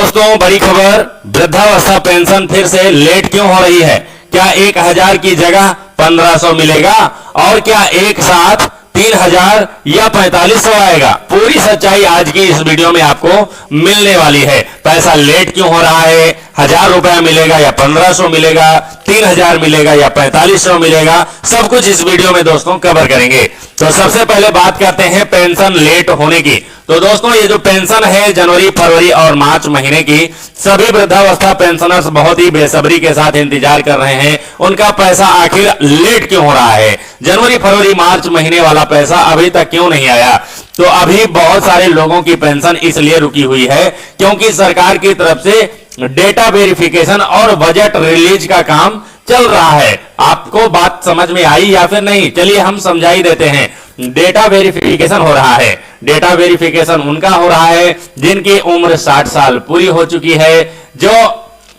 दोस्तों बड़ी खबर, वृद्धावस्था पेंशन फिर से लेट क्यों हो रही है? क्या 1000 की जगह 1500 मिलेगा? और क्या एक साथ 3000 या 4500 आएगा? पूरी सच्चाई आज की इस वीडियो में आपको मिलने वाली है। पैसा लेट क्यों हो रहा है? 1000 रुपया मिलेगा या 1500 मिलेगा? 3000 मिलेगा या 4500 मिलेगा? सब कुछ इस वीडियो में दोस्तों कवर करेंगे। तो सबसे पहले बात करते हैं पेंशन लेट होने की। तो दोस्तों ये जो पेंशन है जनवरी, फरवरी और मार्च महीने की, सभी वृद्धावस्था पेंशनर्स बहुत ही बेसब्री के साथ इंतजार कर रहे हैं। उनका पैसा आखिर लेट क्यों हो रहा है? जनवरी, फरवरी, मार्च महीने वाला पैसा अभी तक क्यों नहीं आया? तो अभी बहुत सारे लोगों की पेंशन इसलिए रुकी हुई है क्योंकि सरकार की तरफ से डेटा वेरिफिकेशन और बजट रिलीज का काम चल रहा है। आपको बात समझ में आई या फिर नहीं? चलिए हम समझा ही देते हैं। डेटा वेरिफिकेशन हो रहा है। डेटा वेरिफिकेशन उनका हो रहा है जिनकी उम्र 60 साल पूरी हो चुकी है, जो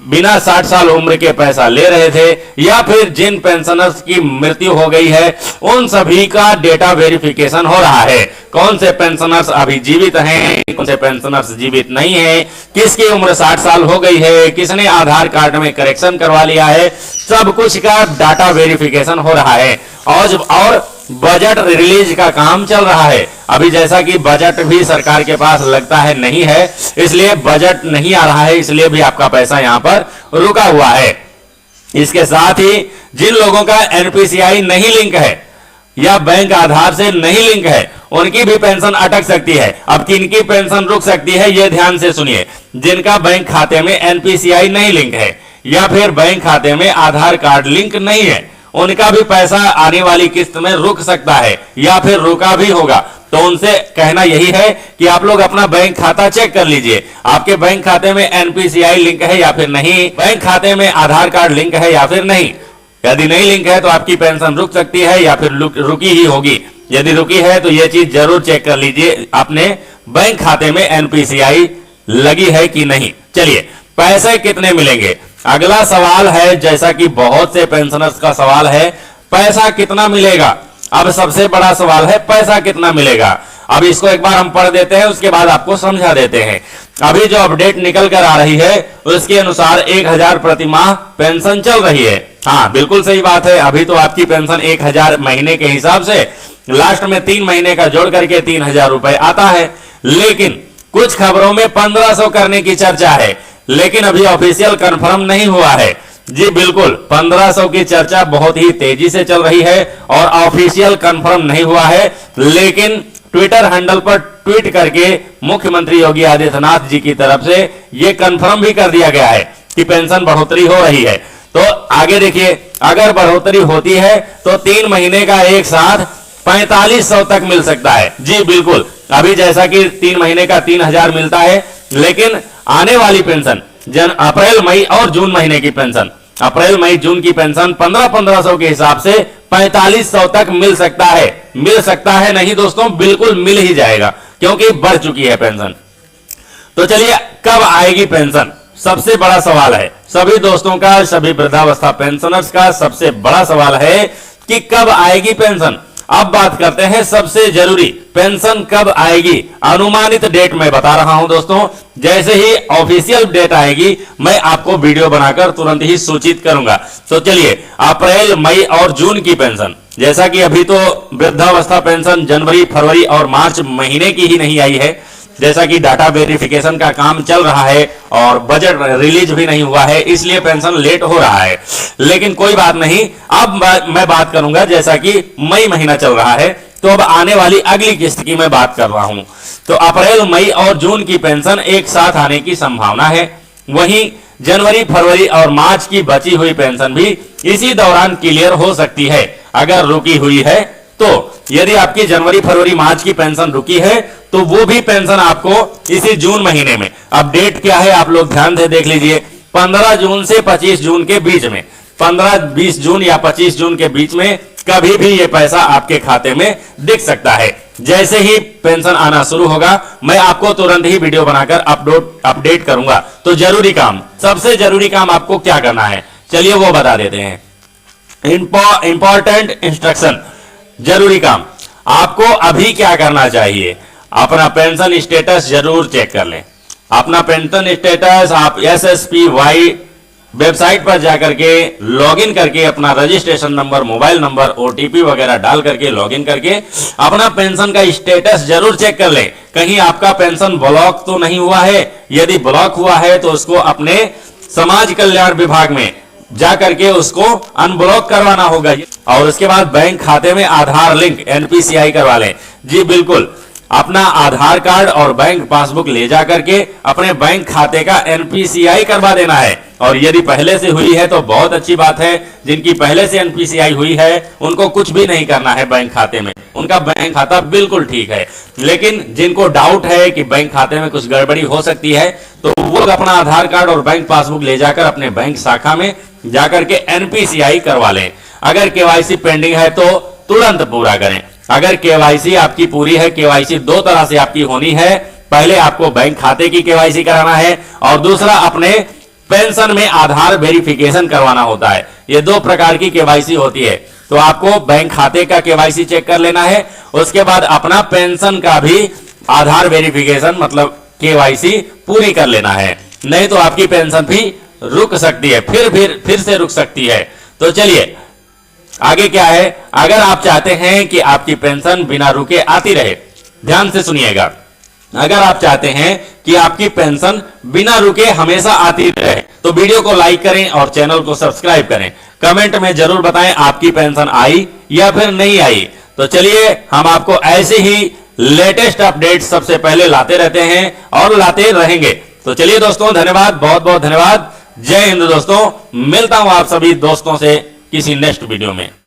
बिना 60 साल उम्र के पैसा ले रहे थे, या फिर जिन पेंशनर्स की मृत्यु हो गई है उन सभी का डेटा वेरिफिकेशन हो रहा है। कौन से पेंशनर्स अभी जीवित हैं, कौन से पेंशनर्स जीवित नहीं है, किसकी उम्र 60 साल हो गई है, किसने आधार कार्ड में करेक्शन करवा लिया है, सब कुछ का डाटा वेरिफिकेशन हो रहा है। और बजट रिलीज का काम चल रहा है। अभी जैसा कि बजट भी सरकार के पास लगता है नहीं है, इसलिए बजट नहीं आ रहा है, इसलिए भी आपका पैसा यहां पर रुका हुआ है। इसके साथ ही जिन लोगों का एनपीसीआई नहीं लिंक है या बैंक आधार से नहीं लिंक है, उनकी भी पेंशन अटक सकती है। अब किनकी पेंशन रुक सकती है ये ध्यान से सुनिए। जिनका बैंक खाते में एनपीसीआई नहीं लिंक है या फिर बैंक खाते में आधार कार्ड लिंक नहीं है, उनका भी पैसा आने वाली किस्त में रुक सकता है या फिर रुका भी होगा। तो उनसे कहना यही है कि आप लोग अपना बैंक खाता चेक कर लीजिए, आपके बैंक खाते में एनपीसीआई लिंक है या फिर नहीं, बैंक खाते में आधार कार्ड लिंक है या फिर नहीं। यदि नहीं लिंक है तो आपकी पेंशन रुक सकती है या फिर रुकी ही होगी। यदि रुकी है तो यह चीज जरूर चेक कर लीजिए अपने बैंक खाते में एनपीसीआई लगी है कि नहीं। चलिए, पैसे कितने मिलेंगे अगला सवाल है, जैसा कि बहुत से पेंशनर्स का सवाल है, पैसा कितना मिलेगा? अब सबसे बड़ा सवाल है पैसा कितना मिलेगा। अब इसको एक बार हम पढ़ देते हैं, उसके बाद आपको समझा देते हैं। अभी जो अपडेट निकल कर आ रही है उसके अनुसार 1000 प्रति माह पेंशन चल रही है। हाँ, बिल्कुल सही बात है। अभी तो आपकी पेंशन 1000 महीने के हिसाब से, लास्ट में 3 महीने का जोड़ करके 3000 रुपए आता है। लेकिन कुछ खबरों में 1500 करने की चर्चा है, लेकिन अभी ऑफिशियल कंफर्म नहीं हुआ है। जी बिल्कुल, 1500 की चर्चा बहुत ही तेजी से चल रही है और ऑफिशियल कंफर्म नहीं हुआ है। लेकिन ट्विटर हैंडल पर ट्वीट करके मुख्यमंत्री योगी आदित्यनाथ जी की तरफ से यह कंफर्म भी कर दिया गया है कि पेंशन बढ़ोतरी हो रही है। तो आगे देखिए, अगर बढ़ोतरी होती है तो 3 महीने का एक साथ 4500 तक मिल सकता है। जी बिल्कुल, अभी जैसा कि 3 महीने का 3000 मिलता है, लेकिन आने वाली पेंशन अप्रैल, मई और जून महीने की पेंशन, अप्रैल, मई, जून की पेंशन 1500 के हिसाब से 4500 तक मिल सकता है। मिल सकता है नहीं दोस्तों, बिल्कुल मिल ही जाएगा क्योंकि बढ़ चुकी है पेंशन। तो चलिए, कब आएगी पेंशन? सबसे बड़ा सवाल है सभी दोस्तों का, सभी वृद्धावस्था पेंशनर्स का सबसे बड़ा सवाल है कि कब आएगी पेंशन। अब बात करते हैं सबसे जरूरी, पेंशन कब आएगी? अनुमानित डेट मैं बता रहा हूं दोस्तों। जैसे ही ऑफिशियल डेट आएगी मैं आपको वीडियो बनाकर तुरंत ही सूचित करूंगा। तो चलिए, अप्रैल, मई और जून की पेंशन, जैसा कि अभी तो वृद्धावस्था पेंशन जनवरी, फरवरी और मार्च महीने की ही नहीं आई है, जैसा कि डाटा वेरिफिकेशन का काम चल रहा है और बजट रिलीज भी नहीं हुआ है, इसलिए पेंशन लेट हो रहा है। लेकिन कोई बात नहीं, अब मैं बात करूंगा, जैसा कि मई महीना चल रहा है तो अब आने वाली अगली किस्त की मैं बात कर रहा हूं। तो अप्रैल, मई और जून की पेंशन एक साथ आने की संभावना है। वहीं जनवरी, फरवरी और मार्च की बची हुई पेंशन भी इसी दौरान क्लियर हो सकती है अगर रुकी हुई है तो। यदि आपकी जनवरी, फरवरी, मार्च की पेंशन रुकी है तो वो भी पेंशन आपको इसी जून महीने में, अब डेट क्या है आप लोग ध्यान से देख लीजिए, 15 जून से 25 जून के बीच में, 15-20 जून या 25 जून के बीच में कभी भी ये पैसा आपके खाते में दिख सकता है। जैसे ही पेंशन आना शुरू होगा मैं आपको तुरंत ही वीडियो बनाकर अपडेट करूंगा। तो जरूरी काम, सबसे जरूरी काम आपको क्या करना है चलिए वो बता देते हैं। इंपॉर्टेंट इंस्ट्रक्शन, जरूरी काम, आपको अभी क्या करना चाहिए? अपना पेंशन स्टेटस जरूर चेक कर लें। अपना पेंशन स्टेटस आप SSPY वेबसाइट पर जाकर के लॉगिन करके अपना registration number, mobile number, OTP वगैरह डाल करके लॉगिन करके अपना पेंशन का स्टेटस जरूर चेक कर लें, कहीं आपका पेंशन ब्लॉक तो नहीं हुआ है। यदि ब्लॉक हुआ है तो उसको अपने समाज कल्याण विभाग में जाकर के उसको अनब्लॉक करवाना होगा। और उसके बाद बैंक खाते में आधार लिंक NPCI करवा लें। जी बिल्कुल, अपना आधार कार्ड और बैंक पासबुक ले जाकर के अपने बैंक खाते का NPCI करवा देना है। और यदि पहले से हुई है तो बहुत अच्छी बात है, जिनकी पहले से NPCI हुई है उनको कुछ भी नहीं करना है बैंक खाते में, उनका बैंक खाता बिल्कुल ठीक है। लेकिन जिनको डाउट है कि बैंक खाते में कुछ गड़बड़ी हो सकती है तो वो अपना आधार कार्ड और बैंक पासबुक ले जाकर अपने बैंक शाखा में जाकर के NPCI करवा लें। अगर KYC पेंडिंग है तो तुरंत पूरा करें। अगर KYC आपकी पूरी है, KYC दो तरह से आपकी होनी है, पहले आपको बैंक खाते की KYC कराना है और दूसरा अपने पेंशन में आधार वेरिफिकेशन करवाना होता है। ये दो प्रकार की KYC होती है। तो आपको बैंक खाते का KYC चेक कर लेना है, उसके बाद अपना पेंशन का भी आधार वेरिफिकेशन मतलब KYC पूरी कर लेना है, नहीं तो आपकी पेंशन भी रुक सकती है, फिर से रुक सकती है। तो चलिए आगे क्या है। अगर आप चाहते हैं कि आपकी पेंशन बिना रुके आती रहे, ध्यान से सुनिएगा, अगर आप चाहते हैं कि आपकी पेंशन बिना रुके हमेशा आती रहे तो वीडियो को लाइक करें और चैनल को सब्सक्राइब करें। कमेंट में जरूर बताएं आपकी पेंशन आई या फिर नहीं आई। तो चलिए हम आपको ऐसे ही लेटेस्ट अपडेट सबसे पहले लाते रहते हैं और लाते रहेंगे। तो चलिए दोस्तों, धन्यवाद, बहुत बहुत धन्यवाद। जय हिंद दोस्तों, मिलता हूं आप सभी दोस्तों से किसी नेक्स्ट वीडियो में।